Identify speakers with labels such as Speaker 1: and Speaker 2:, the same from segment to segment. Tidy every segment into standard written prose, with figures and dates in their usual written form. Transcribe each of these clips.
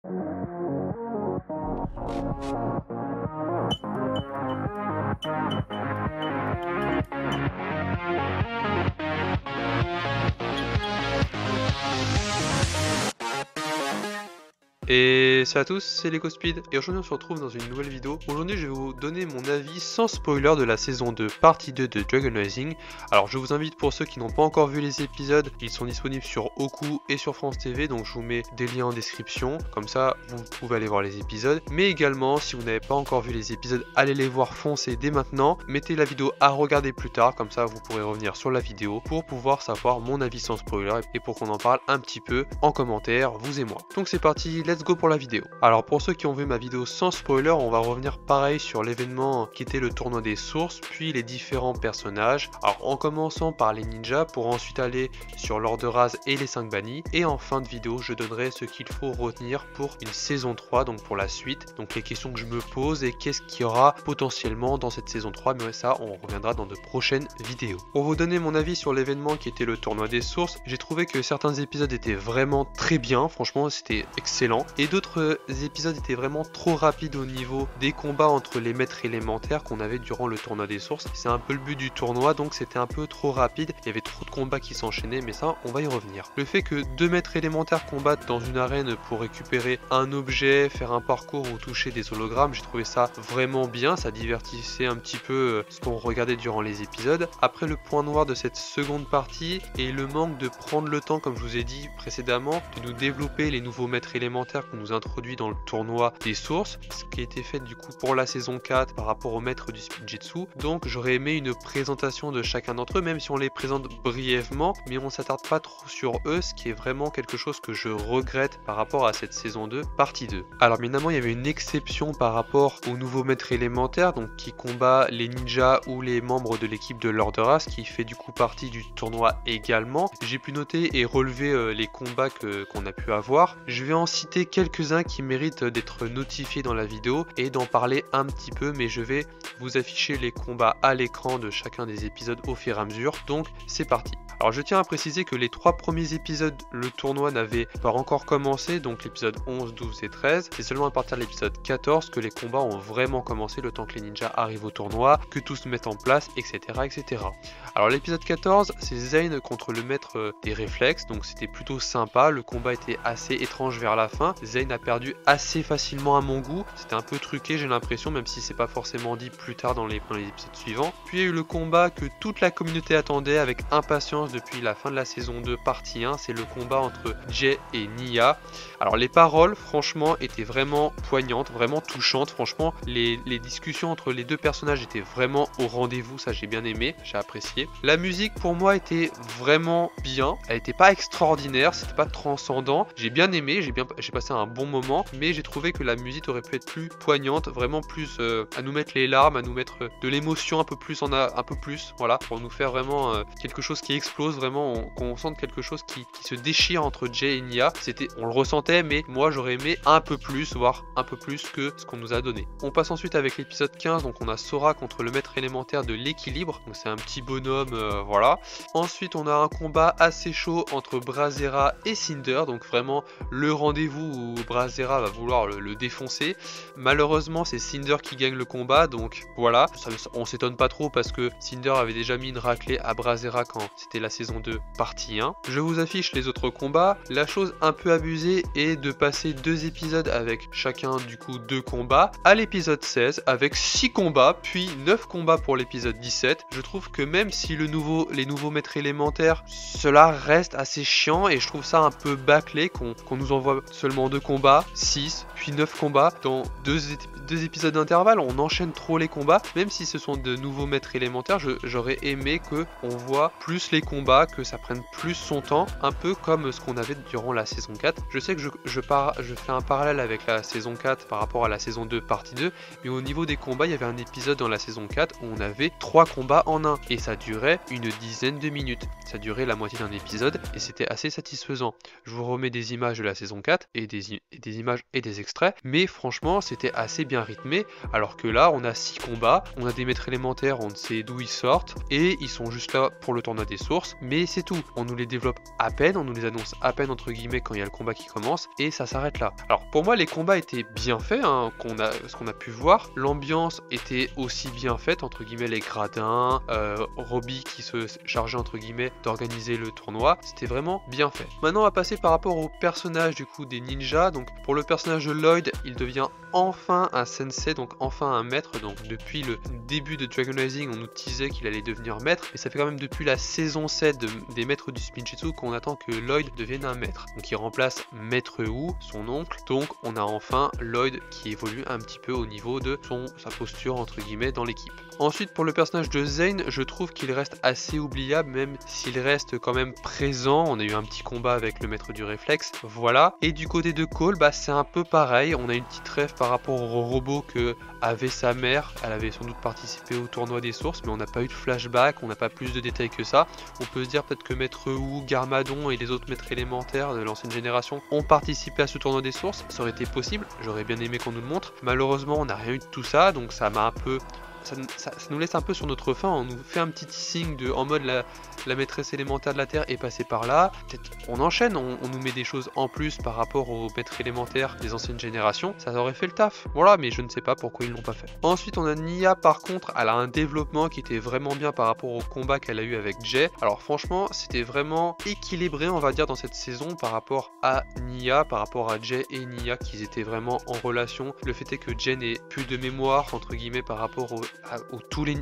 Speaker 1: Et salut à tous, c'est LegoSpeed et aujourd'hui on se retrouve dans une nouvelle vidéo. Aujourd'hui je vais vous donner mon avis sans spoiler de la saison 2, partie 2 de Dragon Rising. Alors je vous invite, pour ceux qui n'ont pas encore vu les épisodes, ils sont disponibles sur Oku et sur France TV, donc je vous mets des liens en description, comme ça vous pouvez aller voir les épisodes. Mais également, si vous n'avez pas encore vu les épisodes, allez les voir, foncez dès maintenant. Mettez la vidéo à regarder plus tard, comme ça vous pourrez revenir sur la vidéo pour pouvoir savoir mon avis sans spoiler et pour qu'on en parle un petit peu en commentaire, vous et moi. Donc c'est parti, let's go pour la vidéo. Alors pour ceux qui ont vu ma vidéo sans spoiler, on va revenir pareil sur l'événement qui était le tournoi des sources, puis les différents personnages. Alors en commençant par les ninjas pour ensuite aller sur Lord de Raz et les 5 bannis. Et en fin de vidéo, je donnerai ce qu'il faut retenir pour une saison 3, donc pour la suite. Donc les questions que je me pose et qu'est-ce qu'il y aura potentiellement dans cette saison 3, mais ça on reviendra dans de prochaines vidéos. Pour vous donner mon avis sur l'événement qui était le tournoi des sources, j'ai trouvé que certains épisodes étaient vraiment très bien, franchement c'était excellent. Et d'autres épisodes étaient vraiment trop rapides au niveau des combats entre les maîtres élémentaires qu'on avait durant le tournoi des sources. C'est un peu le but du tournoi, donc c'était un peu trop rapide. Il y avait trop de combats qui s'enchaînaient, mais ça, on va y revenir. Le fait que deux maîtres élémentaires combattent dans une arène pour récupérer un objet, faire un parcours ou toucher des hologrammes, j'ai trouvé ça vraiment bien. Ça divertissait un petit peu ce qu'on regardait durant les épisodes. Après, le point noir de cette seconde partie est le manque de prendre le temps, comme je vous ai dit précédemment, de nous développer les nouveaux maîtres élémentaires qu'on nous introduit dans le tournoi des sources, ce qui a été fait du coup pour la saison 4 par rapport aux maîtres du Spinjitzu. Donc j'aurais aimé une présentation de chacun d'entre eux, même si on les présente brièvement, mais on s'attarde pas trop sur eux, ce qui est vraiment quelque chose que je regrette par rapport à cette saison 2, partie 2. Alors évidemment, il y avait une exception par rapport aux nouveaux maîtres élémentaires, donc qui combat les ninjas ou les membres de l'équipe de Lord de Raz, qui fait du coup partie du tournoi également. J'ai pu noter et relever les combats qu'on a pu avoir. Je vais en citer quelques-uns qui méritent d'être notifiés dans la vidéo et d'en parler un petit peu, mais je vais vous afficher les combats à l'écran de chacun des épisodes au fur et à mesure, donc c'est parti. Alors je tiens à préciser que les 3 premiers épisodes, le tournoi n'avait pas encore commencé, donc l'épisode 11, 12 et 13. C'est seulement à partir de l'épisode 14 que les combats ont vraiment commencé, le temps que les ninjas arrivent au tournoi, que tout se mette en place, etc. etc. Alors l'épisode 14, c'est Zane contre le maître des réflexes, donc c'était plutôt sympa, le combat était assez étrange vers la fin. Zane a perdu assez facilement à mon goût, c'était un peu truqué j'ai l'impression, même si c'est pas forcément dit plus tard dans les épisodes suivants. Puis il y a eu le combat que toute la communauté attendait avec impatience depuis la fin de la saison 2 partie 1, c'est le combat entre Jay et Nya. Alors les paroles franchement étaient vraiment poignantes, vraiment touchantes, franchement les discussions entre les deux personnages étaient vraiment au rendez-vous, ça j'ai bien aimé, j'ai apprécié. La musique pour moi était vraiment bien, elle était pas extraordinaire, c'était pas transcendant, j'ai bien aimé, j'ai passé un bon moment, mais j'ai trouvé que la musique aurait pu être plus poignante, vraiment plus à nous mettre les larmes, à nous mettre de l'émotion un peu plus, voilà, pour nous faire vraiment quelque chose qui explose, vraiment qu'on sente quelque chose qui se déchire entre Jay et Nya. On le ressentait, mais moi j'aurais aimé un peu plus, voire un peu plus que ce qu'on nous a donné. On passe ensuite avec l'épisode 15, donc on a Sora contre le maître élémentaire de l'équilibre, donc c'est un petit bonhomme, voilà. Ensuite on a un combat assez chaud entre Brazzera et Cinder, donc vraiment le rendez-vous où Brazzera va vouloir le défoncer. Malheureusement c'est Cinder qui gagne le combat, donc voilà, on s'étonne pas trop parce que Cinder avait déjà mis une raclée à Brazzera quand c'était la saison 2 partie 1. Je vous affiche les autres combats. La chose un peu abusée est de passer 2 épisodes avec chacun du coup 2 combats à l'épisode 16 avec 6 combats puis 9 combats pour l'épisode 17. Je trouve que même si les nouveaux maîtres élémentaires, cela reste assez chiant et je trouve ça un peu bâclé qu'on nous envoie seulement 2 combats, 6 puis 9 combats dans 2 épisodes d'intervalle. On enchaîne trop les combats, même si ce sont de nouveaux maîtres élémentaires, j'aurais aimé que on voit plus les combats, que ça prenne plus son temps, un peu comme ce qu'on avait durant la saison 4. Je sais que je fais un parallèle avec la saison 4 par rapport à la saison 2 partie 2, mais au niveau des combats, il y avait un épisode dans la saison 4 où on avait 3 combats en un, et ça durait une dizaine de minutes. Ça durait la moitié d'un épisode, et c'était assez satisfaisant. Je vous remets des images de la saison 4, et des images et des extraits, mais franchement, c'était assez bien rythmé, alors que là, on a 6 combats, on a des maîtres élémentaires, on ne sait d'où ils sortent, et ils sont juste là pour le tournoi des sources. sources, mais c'est tout. On nous les développe à peine, on nous les annonce à peine entre guillemets quand il y a le combat qui commence, et ça s'arrête là. Alors pour moi les combats étaient bien faits, hein, ce qu'on a pu voir. L'ambiance était aussi bien faite, entre guillemets les gradins, Robbie qui se chargeait entre guillemets d'organiser le tournoi, c'était vraiment bien fait. Maintenant on va passer par rapport au personnage du coup des ninjas. Donc pour le personnage de Lloyd, il devient enfin un sensei, donc enfin un maître. Donc depuis le début de Dragon Rising, on nous teasait qu'il allait devenir maître, mais ça fait quand même depuis la saison 7 des maîtres du Spinjitzu qu'on attend que Lloyd devienne un maître. Donc il remplace Maître Wu, son oncle. Donc on a enfin Lloyd qui évolue un petit peu au niveau de sa posture entre guillemets dans l'équipe. Ensuite pour le personnage de Zane, je trouve qu'il reste assez oubliable, même s'il reste quand même présent. On a eu un petit combat avec le maître du réflexe, voilà. Et du côté de Cole, bah c'est un peu pareil, on a une petite rêve par rapport au robot que avait sa mère. Elle avait sans doute participé au tournoi des sources, mais on n'a pas eu de flashback, on n'a pas plus de détails que ça. On peut se dire peut-être que Maître Wu, Garmadon et les autres maîtres élémentaires de l'ancienne génération ont participé à ce tournoi des sources, ça aurait été possible, j'aurais bien aimé qu'on nous le montre. Malheureusement on n'a rien eu de tout ça, donc ça m'a un peu... Ça nous laisse un peu sur notre faim, on nous fait un petit teasing de en mode la maîtresse élémentaire de la Terre est passée par là, peut-être on enchaîne, on nous met des choses en plus par rapport aux maîtres élémentaires des anciennes générations, ça aurait fait le taf, voilà, mais je ne sais pas pourquoi ils l'ont pas fait. Ensuite on a Nya, par contre, elle a un développement qui était vraiment bien par rapport au combat qu'elle a eu avec Jay. Alors franchement c'était vraiment équilibré on va dire dans cette saison par rapport à Nya, par rapport à Jay et Nya qui étaient vraiment en relation. Le fait est que Jay n'ait plus de mémoire entre guillemets par rapport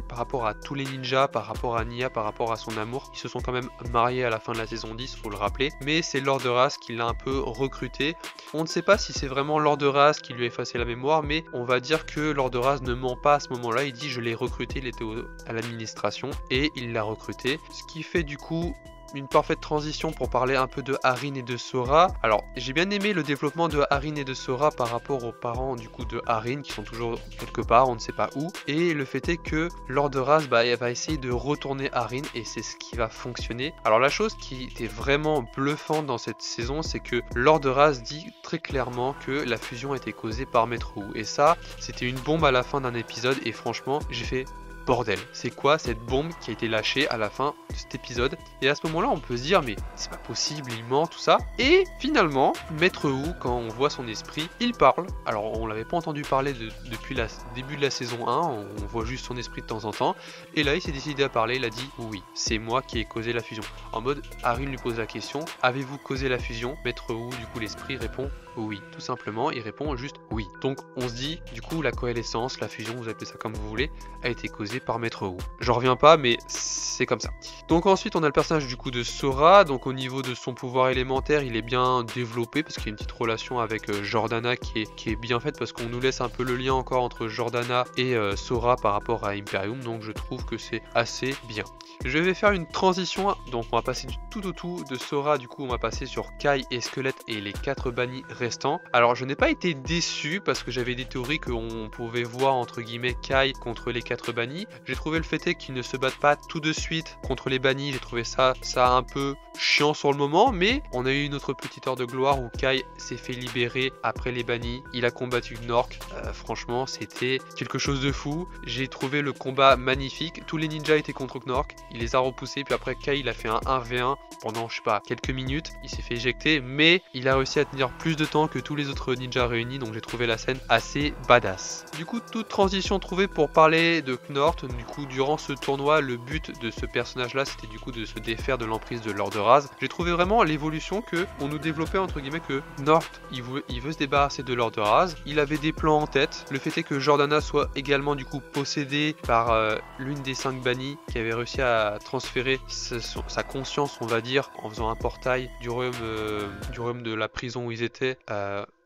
Speaker 1: par rapport à tous les ninjas, par rapport à Nya, par rapport à son amour. Ils se sont quand même mariés à la fin de la saison 10, faut le rappeler. Mais c'est Lord de Ras qui l'a un peu recruté. On ne sait pas si c'est vraiment Lord de Ras qui lui a effacé la mémoire, mais on va dire que Lord de Ras ne ment pas à ce moment-là. Il dit je l'ai recruté, il était à l'administration et il l'a recruté. Ce qui fait du coup une parfaite transition pour parler un peu de Harin et de Sora. Alors j'ai bien aimé le développement de Harin et de Sora par rapport aux parents du coup de Harin qui sont toujours quelque part, on ne sait pas où, et le fait est que Lord de Ras elle va essayer de retourner Harin et c'est ce qui va fonctionner. Alors la chose qui était vraiment bluffante dans cette saison, c'est que Lord de Ras dit très clairement que la fusion a été causée par Maître Wu, et ça c'était une bombe à la fin d'un épisode et franchement j'ai fait bordel, c'est quoi cette bombe qui a été lâchée à la fin de cet épisode? Et à ce moment là on peut se dire mais c'est pas possible, il ment, tout ça. Et finalement Maître Wu, quand on voit son esprit, il parle. Alors on l'avait pas entendu parler depuis le début de la saison 1, on voit juste son esprit de temps en temps, et là il s'est décidé à parler, il a dit oui, c'est moi qui ai causé la fusion. En mode Harin lui pose la question, avez-vous causé la fusion? Maître Wu du coup l'esprit répond oui, tout simplement, il répond juste oui. Donc on se dit, du coup la coalescence, la fusion, vous appelez ça comme vous voulez, a été causée par Maître Wu. J'en reviens pas, mais c'est comme ça. Donc ensuite on a le personnage du coup de Sora, donc au niveau de son pouvoir élémentaire, il est bien développé parce qu'il y a une petite relation avec Jordana qui est bien faite parce qu'on nous laisse un peu le lien encore entre Jordana et Sora par rapport à Imperium, donc je trouve que c'est assez bien. Je vais faire une transition, donc on va passer du tout au tout de Sora, du coup on va passer sur Kai et Squelette et les 4 bannis restants. Alors je n'ai pas été déçu parce que j'avais des théories qu'on pouvait voir entre guillemets Kai contre les 4 bannis. J'ai trouvé le fait est qu'ils ne se battent pas tout de suite contre les bannis, j'ai trouvé ça un peu chiant sur le moment, mais on a eu une autre petite heure de gloire où Kai s'est fait libérer après les bannis, il a combattu Gnorc, franchement c'était quelque chose de fou. J'ai trouvé le combat magnifique, tous les ninjas étaient contre Gnorc, il les a repoussés, puis après Kai il a fait un 1v1 pendant je sais pas quelques minutes, il s'est fait éjecter, mais il a réussi à tenir plus de temps que tous les autres ninjas réunis, donc j'ai trouvé la scène assez badass. Du coup toute transition trouvée pour parler de Knort. Du coup durant ce tournoi le but de ce personnage là c'était du coup de se défaire de l'emprise de Lord de Ras. J'ai trouvé vraiment l'évolution que on nous développait entre guillemets que Knort il veut se débarrasser de Lord de Ras, il avait des plans en tête. Le fait est que Jordana soit également du coup possédée par l'une des 5 bannis qui avait réussi à transférer sa conscience on va dire en faisant un portail du royaume de la prison où ils étaient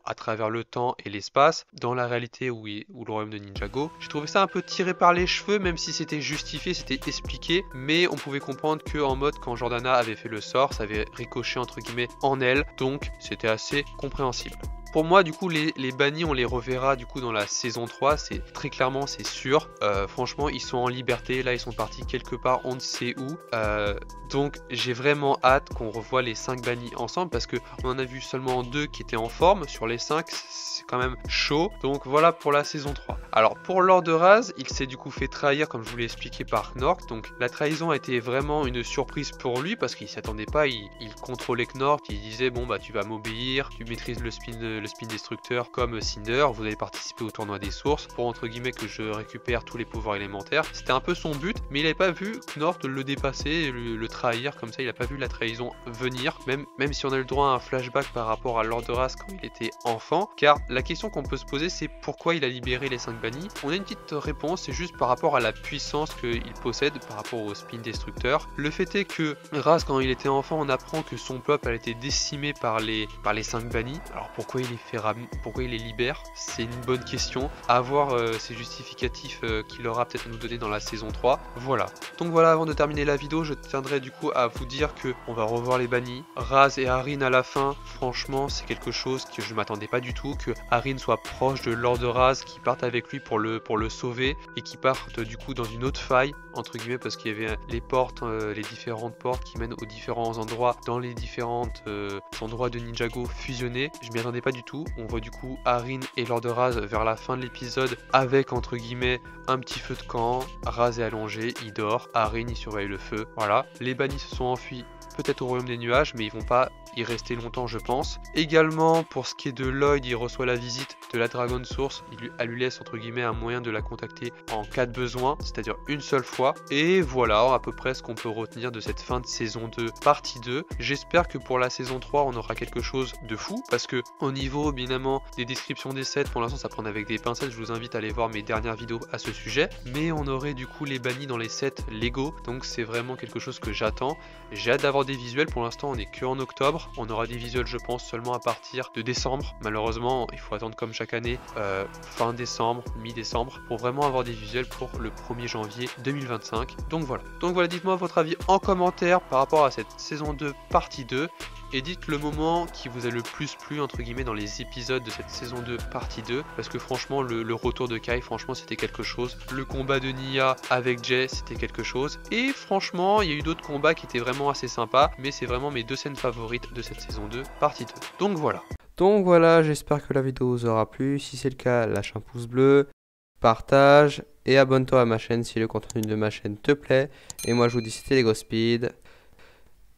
Speaker 1: à travers le temps et l'espace, dans la réalité où le royaume de Ninjago. J'ai trouvé ça un peu tiré par les cheveux, même si c'était justifié, c'était expliqué, mais on pouvait comprendre que en mode quand Jordana avait fait le sort, ça avait ricoché entre guillemets en elle, donc c'était assez compréhensible. pour moi, du coup, les bannis, on les reverra du coup dans la saison 3, c'est très clairement, c'est sûr. Franchement, ils sont en liberté, là, ils sont partis quelque part, on ne sait où. Donc, j'ai vraiment hâte qu'on revoie les 5 bannis ensemble, parce que on en a vu seulement 2 qui étaient en forme. Sur les 5, c'est quand même chaud. Donc, voilà pour la saison 3. Alors, pour Lord de Raz, il s'est du coup fait trahir, comme je vous l'ai expliqué, par Knork. Donc, la trahison a été vraiment une surprise pour lui, parce qu'il s'attendait pas, il contrôlait Knork, il disait, bon, bah, tu vas m'obéir, tu maîtrises le spin destructeur comme Cinder, vous allez participer au tournoi des sources pour entre guillemets que je récupère tous les pouvoirs élémentaires. C'était un peu son but, mais il n'avait pas vu Knork le dépasser, le trahir comme ça, il n'a pas vu la trahison venir, même si on a eu le droit à un flashback par rapport à Lord de Raz quand il était enfant, car la question qu'on peut se poser c'est pourquoi il a libéré les 5 bannis. On a une petite réponse, c'est juste par rapport à la puissance qu'il possède par rapport au spin destructeur. Le fait est que Raz, quand il était enfant, on apprend que son peuple a été décimé par les 5 bannis. Alors pourquoi il les libère? C'est une bonne question. À voir ces justificatifs qu'il aura peut-être à nous donner dans la saison 3. Voilà. Donc voilà, avant de terminer la vidéo, je tiendrai du coup à vous dire que on va revoir les bannis. Raz et Harine à la fin, franchement, c'est quelque chose que je m'attendais pas du tout, que Harine soit proche de Lord de Raz, qui parte avec lui pour le sauver et qui parte du coup dans une autre faille entre guillemets, parce qu'il y avait les portes, les différentes portes qui mènent aux différents endroits dans les différentes endroits de Ninjago fusionnés. Je m'y attendais pas du tout. On voit du coup Harine et Lord de Raz vers la fin de l'épisode avec entre guillemets un petit feu de camp. Raz est allongé, il dort, Harine il surveille le feu. Voilà, les bannis se sont enfuis peut-être au royaume des nuages, mais ils vont pas y rester longtemps je pense. Également pour ce qui est de Lloyd, il reçoit la visite de la Dragon Source, elle lui laisse entre guillemets un moyen de la contacter en cas de besoin, c'est-à-dire une seule fois. Et voilà à peu près ce qu'on peut retenir de cette fin de saison 2 partie 2. J'espère que pour la saison 3 on aura quelque chose de fou, parce que au niveau bien évidemment des descriptions des sets, pour l'instant ça prend avec des pincettes, je vous invite à aller voir mes dernières vidéos à ce sujet, mais on aurait du coup les bannis dans les sets Lego, donc c'est vraiment quelque chose que j'attends. J'ai hâte d'avoir des visuels, pour l'instant on est que en octobre, on aura des visuels je pense seulement à partir de décembre, malheureusement il faut attendre comme chaque année fin décembre, mi-décembre pour vraiment avoir des visuels pour le 1er janvier 2025. Donc voilà, dites-moi votre avis en commentaire par rapport à cette saison 2 partie 2 et dites le moment qui vous a le plus plu entre guillemets dans les épisodes de cette saison 2 partie 2, parce que franchement le retour de Kai, franchement c'était quelque chose, le combat de Nia avec Jay c'était quelque chose, et franchement il y a eu d'autres combats qui étaient vraiment assez sympas, mais c'est vraiment mes 2 scènes favorites de cette saison 2 partie 2. Donc voilà, j'espère que la vidéo vous aura plu. Si c'est le cas, lâche un pouce bleu, partage et abonne-toi à ma chaîne si le contenu de ma chaîne te plaît. Et moi je vous dis c'était Lego Speed,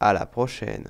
Speaker 1: à la prochaine.